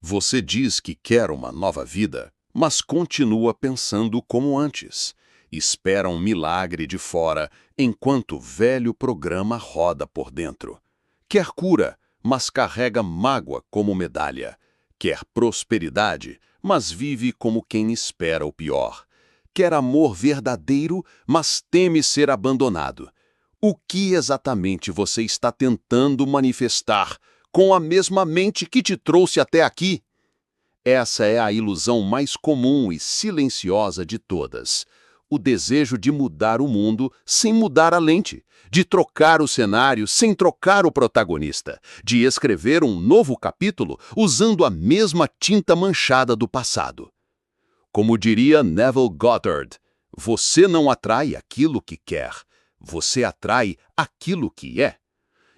Você diz que quer uma nova vida, mas continua pensando como antes. Espera um milagre de fora, enquanto o velho programa roda por dentro. Quer cura, mas carrega mágoa como medalha. Quer prosperidade, mas vive como quem espera o pior. Quer amor verdadeiro, mas teme ser abandonado. O que exatamente você está tentando manifestar com a mesma mente que te trouxe até aqui? Essa é a ilusão mais comum e silenciosa de todas. O desejo de mudar o mundo sem mudar a lente, de trocar o cenário sem trocar o protagonista, de escrever um novo capítulo usando a mesma tinta manchada do passado. Como diria Neville Goddard, você não atrai aquilo que quer, você atrai aquilo que é.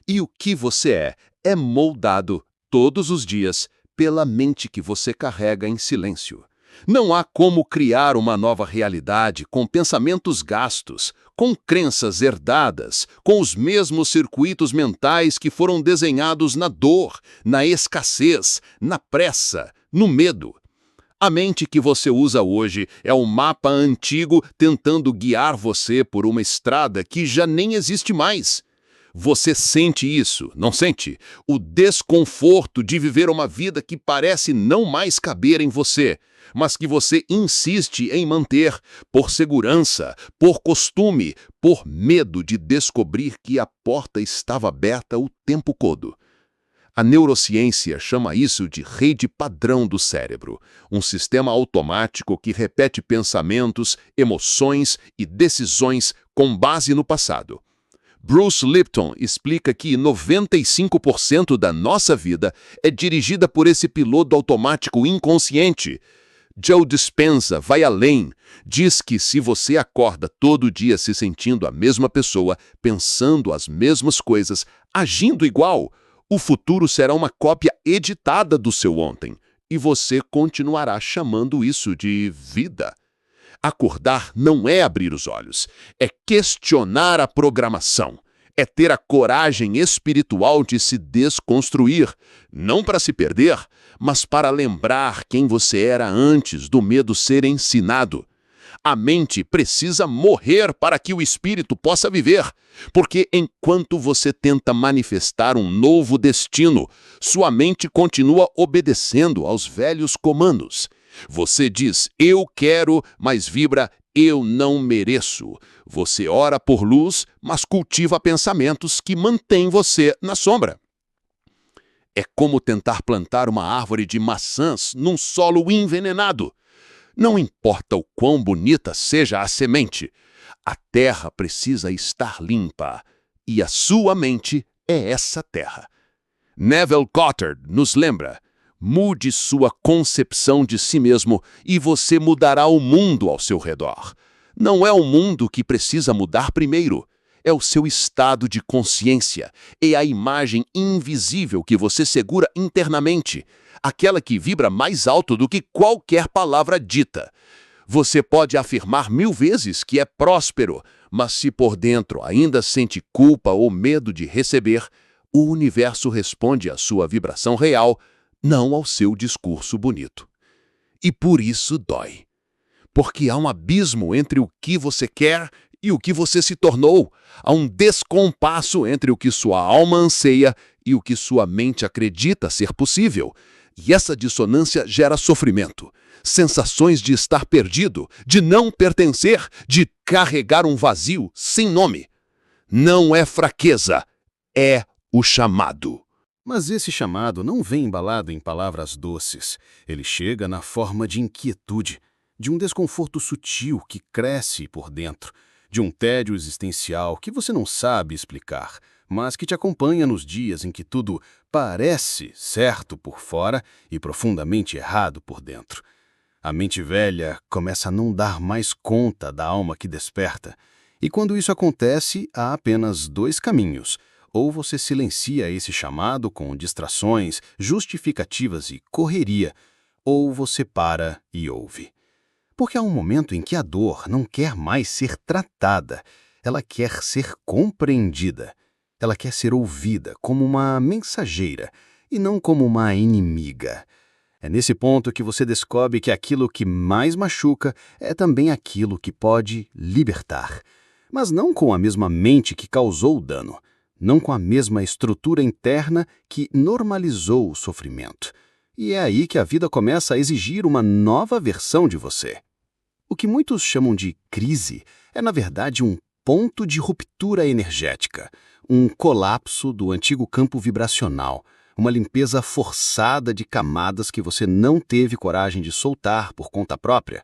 E o que você é moldado todos os dias pela mente que você carrega em silêncio. Não há como criar uma nova realidade com pensamentos gastos, com crenças herdadas, com os mesmos circuitos mentais que foram desenhados na dor, na escassez, na pressa, no medo. A mente que você usa hoje é um mapa antigo tentando guiar você por uma estrada que já nem existe mais. Você sente isso, não sente? O desconforto de viver uma vida que parece não mais caber em você, mas que você insiste em manter por segurança, por costume, por medo de descobrir que a porta estava aberta o tempo todo. A neurociência chama isso de rede padrão do cérebro, um sistema automático que repete pensamentos, emoções e decisões com base no passado. Bruce Lipton explica que 95% da nossa vida é dirigida por esse piloto automático inconsciente. Joe Dispenza vai além. Diz que se você acorda todo dia se sentindo a mesma pessoa, pensando as mesmas coisas, agindo igual, o futuro será uma cópia editada do seu ontem. E você continuará chamando isso de vida. Acordar não é abrir os olhos, é questionar a programação, é ter a coragem espiritual de se desconstruir, não para se perder, mas para lembrar quem você era antes do medo ser ensinado. A mente precisa morrer para que o espírito possa viver, porque enquanto você tenta manifestar um novo destino, sua mente continua obedecendo aos velhos comandos. Você diz, eu quero, mas vibra, eu não mereço. Você ora por luz, mas cultiva pensamentos que mantêm você na sombra. É como tentar plantar uma árvore de maçãs num solo envenenado. Não importa o quão bonita seja a semente, a terra precisa estar limpa, e a sua mente é essa terra. Neville Goddard nos lembra, mude sua concepção de si mesmo e você mudará o mundo ao seu redor. Não é o mundo que precisa mudar primeiro, é o seu estado de consciência, é a imagem invisível que você segura internamente, aquela que vibra mais alto do que qualquer palavra dita. Você pode afirmar 1000 vezes que é próspero, mas se por dentro ainda sente culpa ou medo de receber, o universo responde à sua vibração real, não ao seu discurso bonito. E por isso dói. Porque há um abismo entre o que você quer e o que você se tornou. Há um descompasso entre o que sua alma anseia e o que sua mente acredita ser possível. E essa dissonância gera sofrimento, sensações de estar perdido, de não pertencer, de carregar um vazio sem nome. Não é fraqueza, é o chamado. Mas esse chamado não vem embalado em palavras doces. Ele chega na forma de inquietude, de um desconforto sutil que cresce por dentro, de um tédio existencial que você não sabe explicar, mas que te acompanha nos dias em que tudo parece certo por fora e profundamente errado por dentro. A mente velha começa a não dar mais conta da alma que desperta. E quando isso acontece, há apenas 2 caminhos. Ou você silencia esse chamado com distrações, justificativas e correria, ou você para e ouve. Porque há um momento em que a dor não quer mais ser tratada, ela quer ser compreendida. Ela quer ser ouvida como uma mensageira e não como uma inimiga. É nesse ponto que você descobre que aquilo que mais machuca é também aquilo que pode libertar. Mas não com a mesma mente que causou o dano, não com a mesma estrutura interna que normalizou o sofrimento. E é aí que a vida começa a exigir uma nova versão de você. O que muitos chamam de crise é, na verdade, um ponto de ruptura energética, um colapso do antigo campo vibracional, uma limpeza forçada de camadas que você não teve coragem de soltar por conta própria.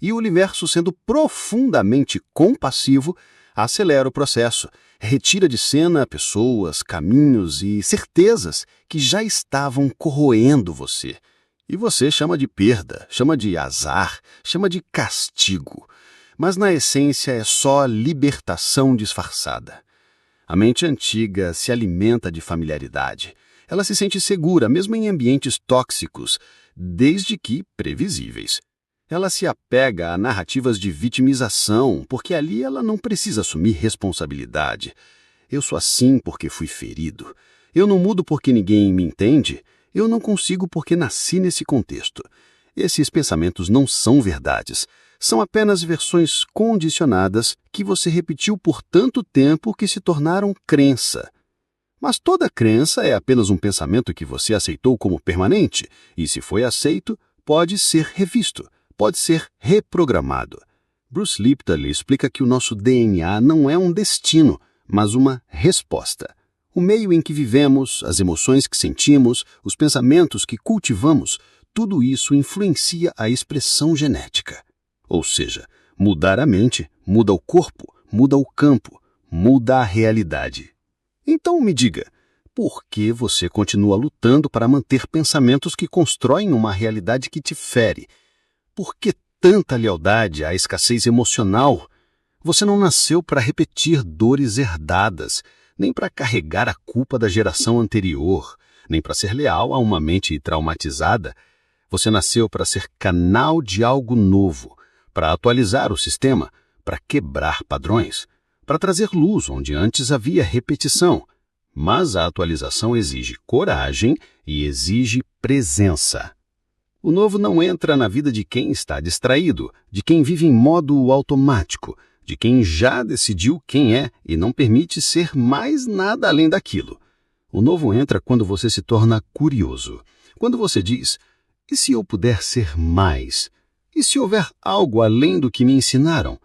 E o universo, sendo profundamente compassivo, acelera o processo, retira de cena pessoas, caminhos e certezas que já estavam corroendo você. E você chama de perda, chama de azar, chama de castigo. Mas na essência é só libertação disfarçada. A mente antiga se alimenta de familiaridade. Ela se sente segura, mesmo em ambientes tóxicos, desde que previsíveis. Ela se apega a narrativas de vitimização, porque ali ela não precisa assumir responsabilidade. Eu sou assim porque fui ferido. Eu não mudo porque ninguém me entende. Eu não consigo porque nasci nesse contexto. Esses pensamentos não são verdades. São apenas versões condicionadas que você repetiu por tanto tempo que se tornaram crença. Mas toda crença é apenas um pensamento que você aceitou como permanente, e se foi aceito, pode ser revisto, pode ser reprogramado. Bruce Lipton explica que o nosso DNA não é um destino, mas uma resposta. O meio em que vivemos, as emoções que sentimos, os pensamentos que cultivamos, tudo isso influencia a expressão genética. Ou seja, mudar a mente muda o corpo, muda o campo, muda a realidade. Então me diga, por que você continua lutando para manter pensamentos que constroem uma realidade que te fere? Por que tanta lealdade à escassez emocional? Você não nasceu para repetir dores herdadas, nem para carregar a culpa da geração anterior, nem para ser leal a uma mente traumatizada. Você nasceu para ser canal de algo novo, para atualizar o sistema, para quebrar padrões, para trazer luz onde antes havia repetição. Mas a atualização exige coragem e exige presença. O novo não entra na vida de quem está distraído, de quem vive em modo automático, de quem já decidiu quem é e não permite ser mais nada além daquilo. O novo entra quando você se torna curioso. Quando você diz, e se eu puder ser mais? E se houver algo além do que me ensinaram?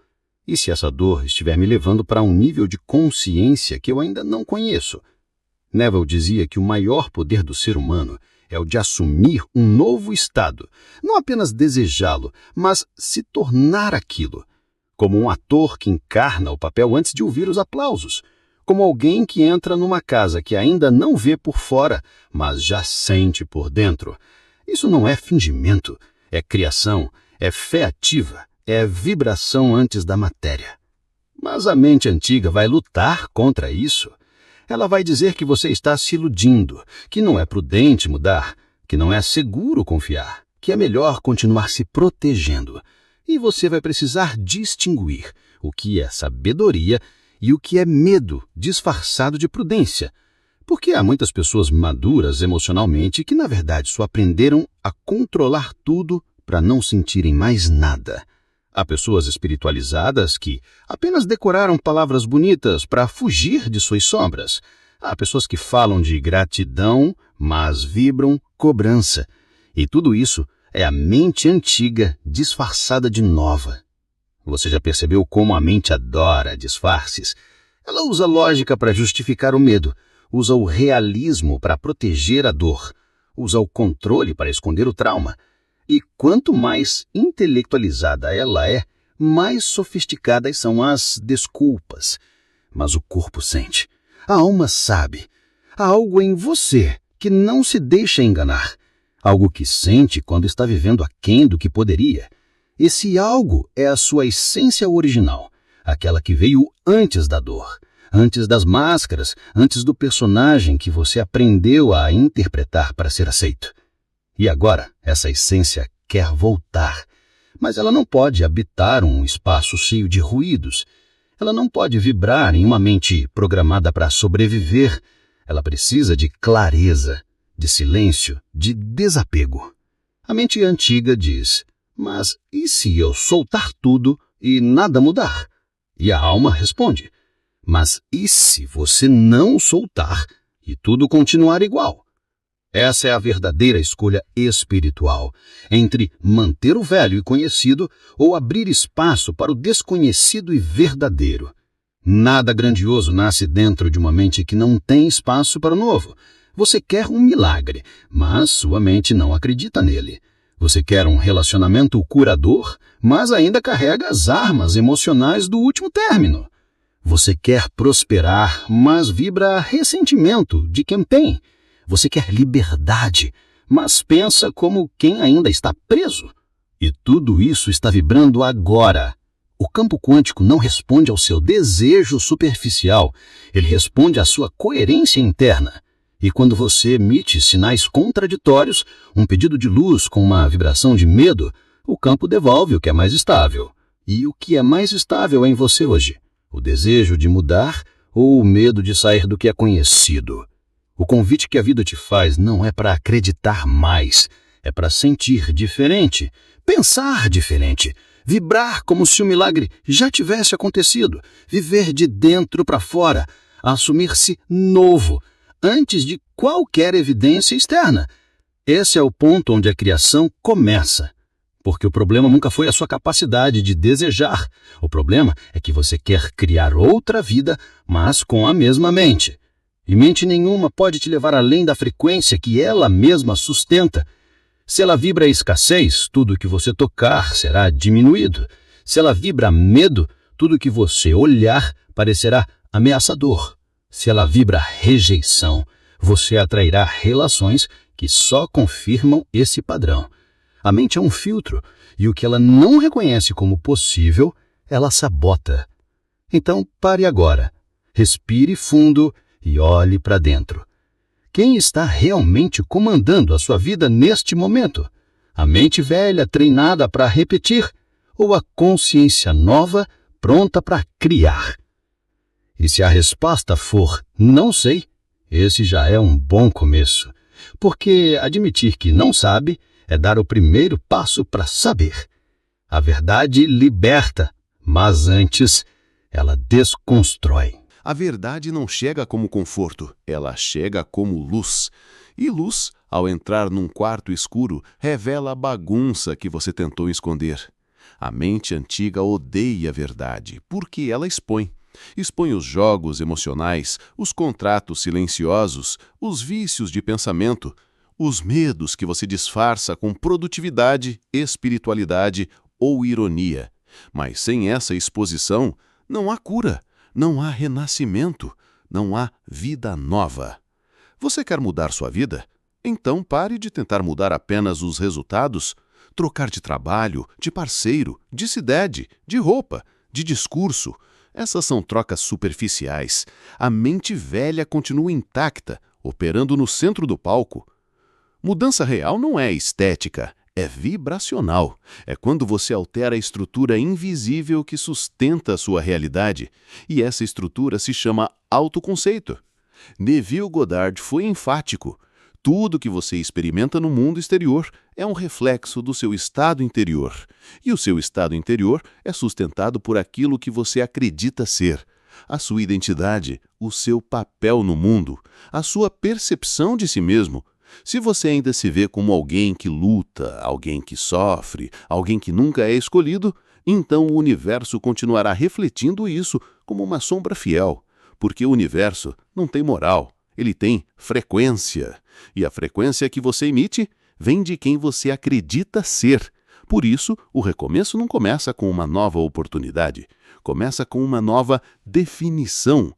E se essa dor estiver me levando para um nível de consciência que eu ainda não conheço? Neville dizia que o maior poder do ser humano é o de assumir um novo estado, não apenas desejá-lo, mas se tornar aquilo, como um ator que encarna o papel antes de ouvir os aplausos, como alguém que entra numa casa que ainda não vê por fora, mas já sente por dentro. Isso não é fingimento, é criação, é fé ativa, é vibração antes da matéria. Mas a mente antiga vai lutar contra isso. Ela vai dizer que você está se iludindo, que não é prudente mudar, que não é seguro confiar, que é melhor continuar se protegendo. E você vai precisar distinguir o que é sabedoria e o que é medo disfarçado de prudência. Porque há muitas pessoas maduras emocionalmente que, na verdade, só aprenderam a controlar tudo para não sentirem mais nada. Há pessoas espiritualizadas que apenas decoraram palavras bonitas para fugir de suas sombras. Há pessoas que falam de gratidão, mas vibram cobrança. E tudo isso é a mente antiga disfarçada de nova. Você já percebeu como a mente adora disfarces? Ela usa lógica para justificar o medo, usa o realismo para proteger a dor, usa o controle para esconder o trauma. E quanto mais intelectualizada ela é, mais sofisticadas são as desculpas. Mas o corpo sente, a alma sabe. Há algo em você que não se deixa enganar. Algo que sente quando está vivendo aquém do que poderia. Esse algo é a sua essência original, aquela que veio antes da dor, antes das máscaras, antes do personagem que você aprendeu a interpretar para ser aceito. E agora, essa essência quer voltar, mas ela não pode habitar um espaço cheio de ruídos. Ela não pode vibrar em uma mente programada para sobreviver. Ela precisa de clareza, de silêncio, de desapego. A mente antiga diz, mas e se eu soltar tudo e nada mudar? E a alma responde, mas e se você não soltar e tudo continuar igual? Essa é a verdadeira escolha espiritual, entre manter o velho e conhecido ou abrir espaço para o desconhecido e verdadeiro. Nada grandioso nasce dentro de uma mente que não tem espaço para o novo. Você quer um milagre, mas sua mente não acredita nele. Você quer um relacionamento curador, mas ainda carrega as armas emocionais do último término. Você quer prosperar, mas vibra ressentimento de quem tem. Você quer liberdade, mas pensa como quem ainda está preso. E tudo isso está vibrando agora. O campo quântico não responde ao seu desejo superficial, ele responde à sua coerência interna. E quando você emite sinais contraditórios, um pedido de luz com uma vibração de medo, o campo devolve o que é mais estável. E o que é mais estável em você hoje? O desejo de mudar ou o medo de sair do que é conhecido? O convite que a vida te faz não é para acreditar mais, é para sentir diferente, pensar diferente, vibrar como se o milagre já tivesse acontecido, viver de dentro para fora, assumir-se novo, antes de qualquer evidência externa. Esse é o ponto onde a criação começa. Porque o problema nunca foi a sua capacidade de desejar. O problema é que você quer criar outra vida, mas com a mesma mente. E mente nenhuma pode te levar além da frequência que ela mesma sustenta. Se ela vibra escassez, tudo que você tocar será diminuído. Se ela vibra medo, tudo que você olhar parecerá ameaçador. Se ela vibra rejeição, você atrairá relações que só confirmam esse padrão. A mente é um filtro, e o que ela não reconhece como possível, ela sabota. Então pare agora, respire fundo e olhe para dentro. Quem está realmente comandando a sua vida neste momento? A mente velha treinada para repetir ou a consciência nova pronta para criar? E se a resposta for não sei, esse já é um bom começo, porque admitir que não sabe é dar o primeiro passo para saber. A verdade liberta, mas antes ela desconstrói. A verdade não chega como conforto, ela chega como luz. E luz, ao entrar num quarto escuro, revela a bagunça que você tentou esconder. A mente antiga odeia a verdade, porque ela expõe. Expõe os jogos emocionais, os contratos silenciosos, os vícios de pensamento, os medos que você disfarça com produtividade, espiritualidade ou ironia. Mas sem essa exposição, não há cura. Não há renascimento, não há vida nova. Você quer mudar sua vida? Então pare de tentar mudar apenas os resultados, trocar de trabalho, de parceiro, de cidade, de roupa, de discurso. Essas são trocas superficiais. A mente velha continua intacta, operando no centro do palco. Mudança real não é estética, é vibracional. É quando você altera a estrutura invisível que sustenta a sua realidade. E essa estrutura se chama autoconceito. Neville Goddard foi enfático. Tudo que você experimenta no mundo exterior é um reflexo do seu estado interior. E o seu estado interior é sustentado por aquilo que você acredita ser. A sua identidade, o seu papel no mundo, a sua percepção de si mesmo. Se você ainda se vê como alguém que luta, alguém que sofre, alguém que nunca é escolhido, então o universo continuará refletindo isso como uma sombra fiel, porque o universo não tem moral, ele tem frequência. E a frequência que você emite vem de quem você acredita ser. Por isso, o recomeço não começa com uma nova oportunidade, começa com uma nova definição.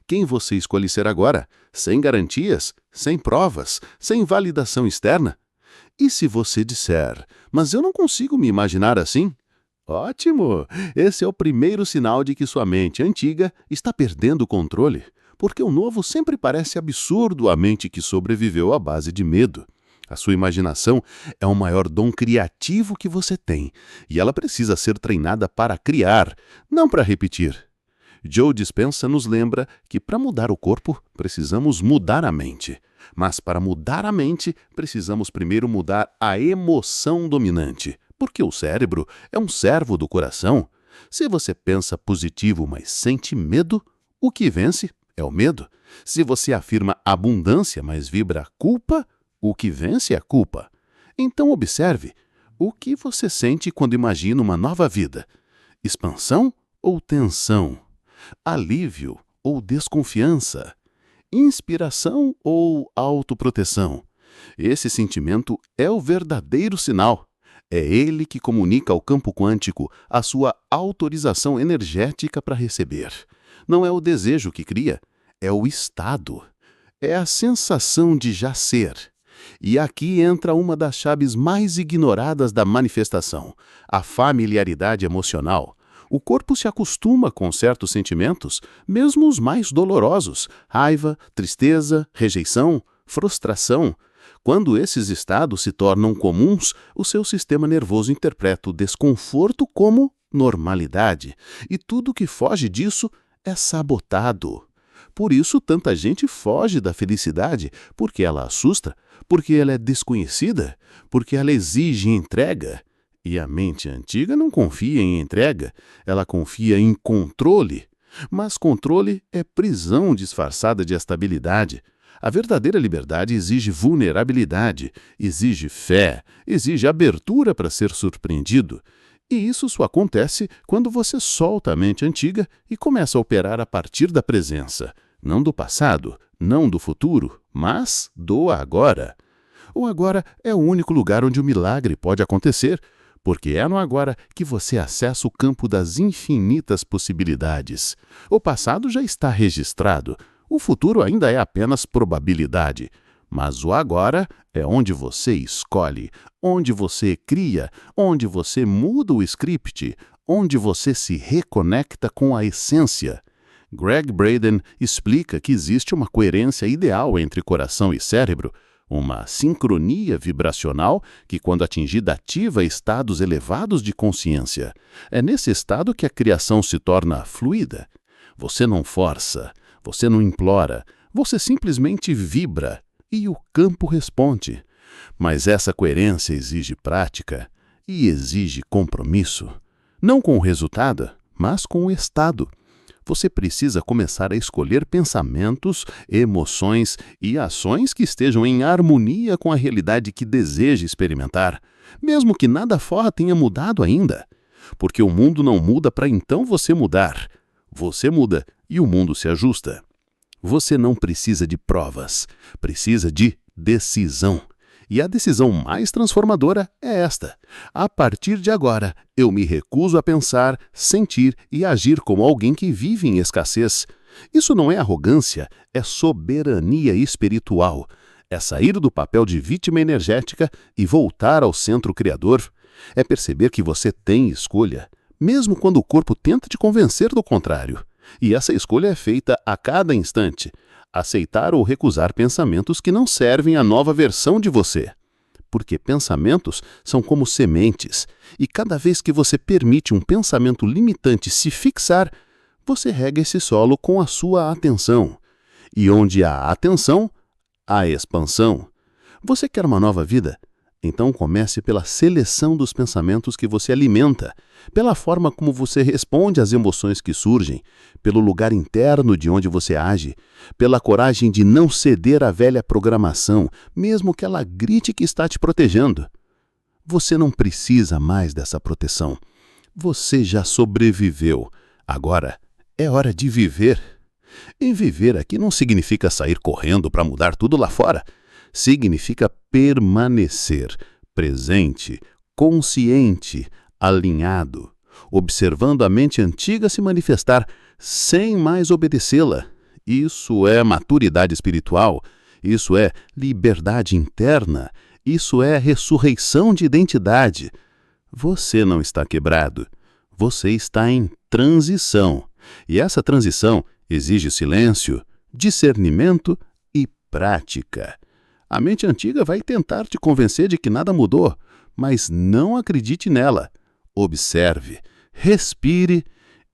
Quem você escolhe ser agora, sem garantias, sem provas, sem validação externa? E se você disser, mas eu não consigo me imaginar assim? Ótimo! Esse é o primeiro sinal de que sua mente antiga está perdendo o controle, porque o novo sempre parece absurdo à mente que sobreviveu à base de medo. A sua imaginação é o maior dom criativo que você tem, e ela precisa ser treinada para criar, não para repetir. Joe Dispenza nos lembra que para mudar o corpo, precisamos mudar a mente. Mas para mudar a mente, precisamos primeiro mudar a emoção dominante, porque o cérebro é um servo do coração. Se você pensa positivo, mas sente medo, o que vence é o medo. Se você afirma abundância, mas vibra culpa, o que vence é a culpa. Então observe, o que você sente quando imagina uma nova vida? Expansão ou tensão? Alívio ou desconfiança? Inspiração ou autoproteção? Esse sentimento é o verdadeiro sinal. É ele que comunica ao campo quântico a sua autorização energética para receber. Não é o desejo que cria, é o estado. É a sensação de já ser. E aqui entra uma das chaves mais ignoradas da manifestação, a familiaridade emocional. O corpo se acostuma com certos sentimentos, mesmo os mais dolorosos, raiva, tristeza, rejeição, frustração. Quando esses estados se tornam comuns, o seu sistema nervoso interpreta o desconforto como normalidade, e tudo que foge disso é sabotado. Por isso, tanta gente foge da felicidade, porque ela assusta, porque ela é desconhecida, porque ela exige entrega. E a mente antiga não confia em entrega, ela confia em controle. Mas controle é prisão disfarçada de estabilidade. A verdadeira liberdade exige vulnerabilidade, exige fé, exige abertura para ser surpreendido. E isso só acontece quando você solta a mente antiga e começa a operar a partir da presença. Não do passado, não do futuro, mas do agora. O agora é o único lugar onde o milagre pode acontecer, porque é no agora que você acessa o campo das infinitas possibilidades. O passado já está registrado, o futuro ainda é apenas probabilidade. Mas o agora é onde você escolhe, onde você cria, onde você muda o script, onde você se reconecta com a essência. Gregg Braden explica que existe uma coerência ideal entre coração e cérebro, uma sincronia vibracional que, quando atingida, ativa estados elevados de consciência. É nesse estado que a criação se torna fluida. Você não força, você não implora, você simplesmente vibra e o campo responde. Mas essa coerência exige prática e exige compromisso. Não com o resultado, mas com o estado. Você precisa começar a escolher pensamentos, emoções e ações que estejam em harmonia com a realidade que deseja experimentar, mesmo que nada fora tenha mudado ainda. Porque o mundo não muda para então você mudar. Você muda e o mundo se ajusta. Você não precisa de provas, precisa de decisão. E a decisão mais transformadora é esta. A partir de agora, eu me recuso a pensar, sentir e agir como alguém que vive em escassez. Isso não é arrogância, é soberania espiritual. É sair do papel de vítima energética e voltar ao centro criador. É perceber que você tem escolha, mesmo quando o corpo tenta te convencer do contrário. E essa escolha é feita a cada instante. Aceitar ou recusar pensamentos que não servem à nova versão de você. Porque pensamentos são como sementes, e cada vez que você permite um pensamento limitante se fixar, você rega esse solo com a sua atenção. E onde há atenção, há expansão. Você quer uma nova vida? Então comece pela seleção dos pensamentos que você alimenta, pela forma como você responde às emoções que surgem, pelo lugar interno de onde você age, pela coragem de não ceder à velha programação, mesmo que ela grite que está te protegendo. Você não precisa mais dessa proteção. Você já sobreviveu. Agora é hora de viver. E viver aqui não significa sair correndo para mudar tudo lá fora. Significa permanecer presente, consciente, alinhado, observando a mente antiga se manifestar sem mais obedecê-la. Isso é maturidade espiritual, isso é liberdade interna, isso é ressurreição de identidade. Você não está quebrado, você está em transição. E essa transição exige silêncio, discernimento e prática. A mente antiga vai tentar te convencer de que nada mudou, mas não acredite nela. Observe, respire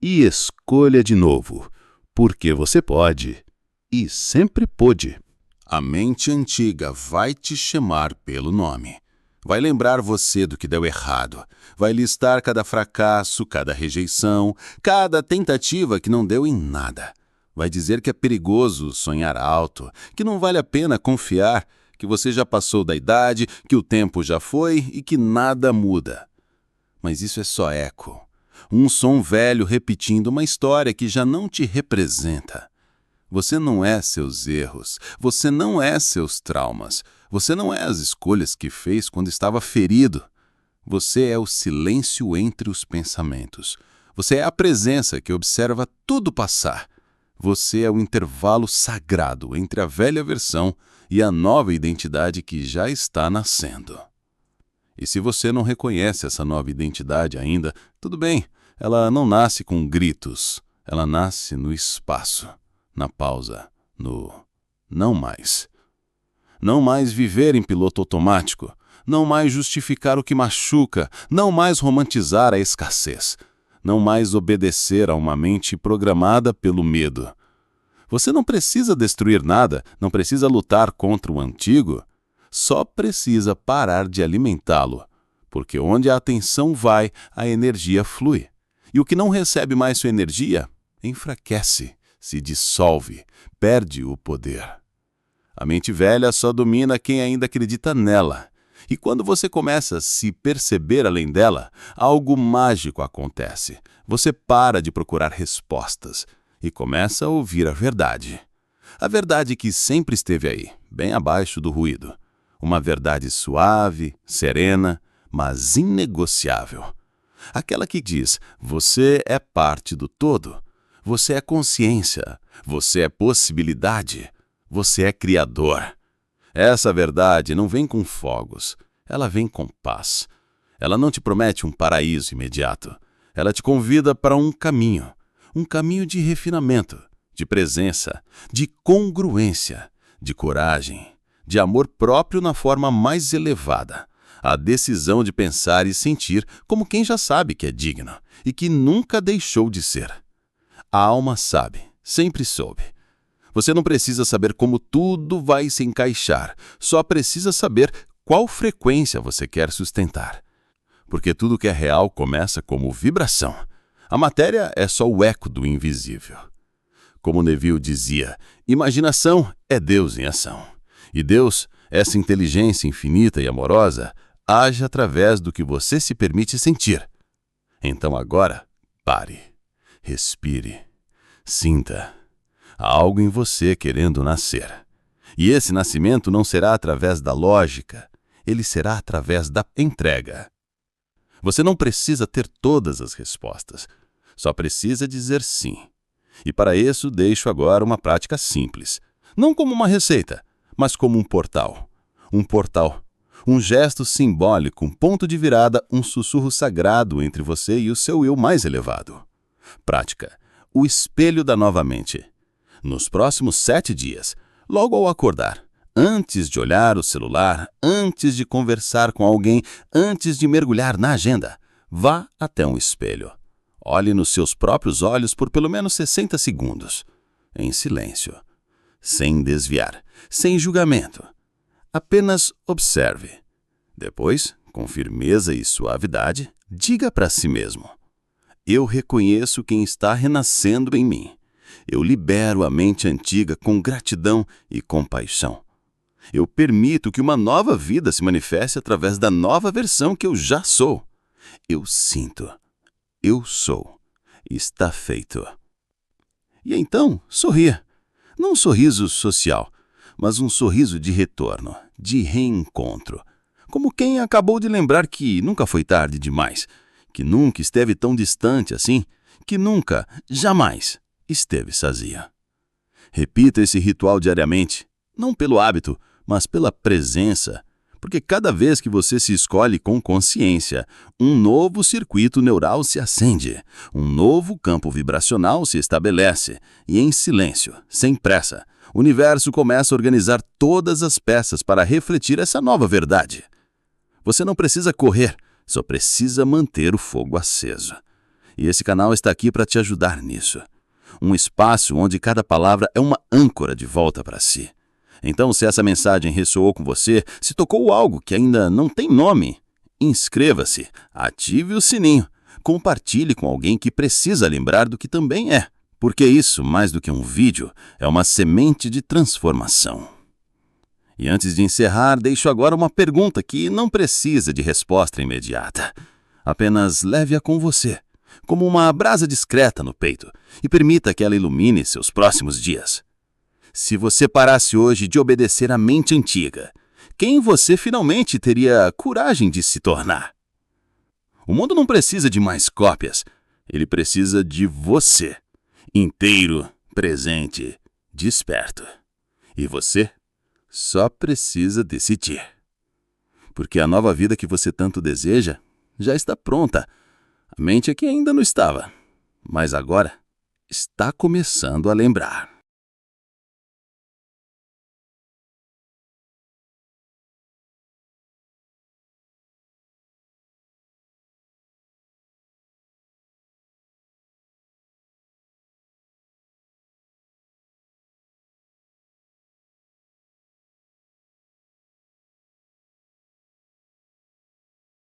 e escolha de novo, porque você pode e sempre pôde. A mente antiga vai te chamar pelo nome. Vai lembrar você do que deu errado. Vai listar cada fracasso, cada rejeição, cada tentativa que não deu em nada. Vai dizer que é perigoso sonhar alto, que não vale a pena confiar, que você já passou da idade, que o tempo já foi e que nada muda. Mas isso é só eco. Um som velho repetindo uma história que já não te representa. Você não é seus erros, você não é seus traumas, você não é as escolhas que fez quando estava ferido. Você é o silêncio entre os pensamentos. Você é a presença que observa tudo passar. Você é o intervalo sagrado entre a velha versão e a nova identidade que já está nascendo. E se você não reconhece essa nova identidade ainda, tudo bem, ela não nasce com gritos, ela nasce no espaço. Na pausa, no não mais. Não mais viver em piloto automático, não mais justificar o que machuca, não mais romantizar a escassez, não mais obedecer a uma mente programada pelo medo. Você não precisa destruir nada, não precisa lutar contra o antigo, só precisa parar de alimentá-lo, porque onde a atenção vai, a energia flui. E o que não recebe mais sua energia, enfraquece. Se dissolve, perde o poder. A mente velha só domina quem ainda acredita nela. E quando você começa a se perceber além dela, algo mágico acontece. Você para de procurar respostas e começa a ouvir a verdade. A verdade que sempre esteve aí, bem abaixo do ruído. Uma verdade suave, serena, mas inegociável. Aquela que diz, você é parte do todo. Você é consciência, você é possibilidade, você é criador. Essa verdade não vem com fogos, ela vem com paz. Ela não te promete um paraíso imediato. Ela te convida para um caminho de refinamento, de presença, de congruência, de coragem, de amor próprio na forma mais elevada. A decisão de pensar e sentir como quem já sabe que é digno e que nunca deixou de ser. A alma sabe, sempre soube. Você não precisa saber como tudo vai se encaixar, só precisa saber qual frequência você quer sustentar. Porque tudo que é real começa como vibração. A matéria é só o eco do invisível. Como Neville dizia, imaginação é Deus em ação. E Deus, essa inteligência infinita e amorosa, age através do que você se permite sentir. Então agora, pare. Respire, sinta. Há algo em você querendo nascer. E esse nascimento não será através da lógica, ele será através da entrega. Você não precisa ter todas as respostas, só precisa dizer sim. E para isso deixo agora uma prática simples, não como uma receita, mas como um portal. Um portal, um gesto simbólico, um ponto de virada, um sussurro sagrado entre você e o seu eu mais elevado. Prática. O espelho da nova mente. Nos próximos 7 dias, logo ao acordar, antes de olhar o celular, antes de conversar com alguém, antes de mergulhar na agenda, vá até um espelho. Olhe nos seus próprios olhos por pelo menos 60 segundos, em silêncio, sem desviar, sem julgamento. Apenas observe. Depois, com firmeza e suavidade, diga para si mesmo: eu reconheço quem está renascendo em mim. Eu libero a mente antiga com gratidão e compaixão. Eu permito que uma nova vida se manifeste através da nova versão que eu já sou. Eu sinto. Eu sou. Está feito. E então, sorria. Não um sorriso social, mas um sorriso de retorno, de reencontro. Como quem acabou de lembrar que nunca foi tarde demais, que nunca esteve tão distante assim, que nunca, jamais, esteve sozinha. Repita esse ritual diariamente, não pelo hábito, mas pela presença, porque cada vez que você se escolhe com consciência, um novo circuito neural se acende, um novo campo vibracional se estabelece, e em silêncio, sem pressa, o universo começa a organizar todas as peças para refletir essa nova verdade. Você não precisa correr, só precisa manter o fogo aceso. E esse canal está aqui para te ajudar nisso. Um espaço onde cada palavra é uma âncora de volta para si. Então, se essa mensagem ressoou com você, se tocou algo que ainda não tem nome, inscreva-se, ative o sininho, compartilhe com alguém que precisa lembrar do que também é. Porque isso, mais do que um vídeo, é uma semente de transformação. E antes de encerrar, deixo agora uma pergunta que não precisa de resposta imediata. Apenas leve-a com você, como uma brasa discreta no peito, e permita que ela ilumine seus próximos dias. Se você parasse hoje de obedecer à mente antiga, quem você finalmente teria coragem de se tornar? O mundo não precisa de mais cópias, ele precisa de você. Inteiro, presente, desperto. E você só precisa decidir. Porque a nova vida que você tanto deseja já está pronta. A mente é que ainda não estava, mas agora está começando a lembrar.